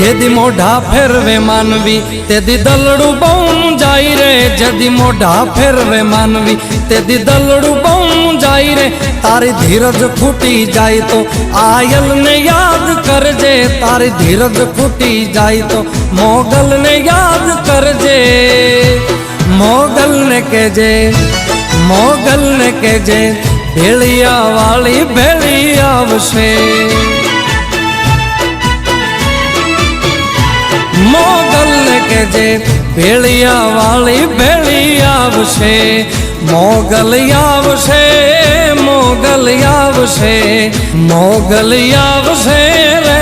જેદી મોઢા ફેરવે માનવી તેદી દલડું બહુ જાય રે, જેદી મોઢા ફેરવે માનવી તેદી દલડું બહુ જાય રે। તારી ધીરજ ફૂટી જાય તો આયલને યાદ કરજે, તારી ધીરજ ફૂટી જાય તો મોગલને યાદ કરજે। મોગલને કહેજે, મોગલને કહેજે ભેળિયા વાળી ભેળી આવશે। મોગલને કહેજે ભેળિયા વાળી ભેળી આવશે। મોગલ આવશે, મોગલ આવશે, મોગલ આવશે રે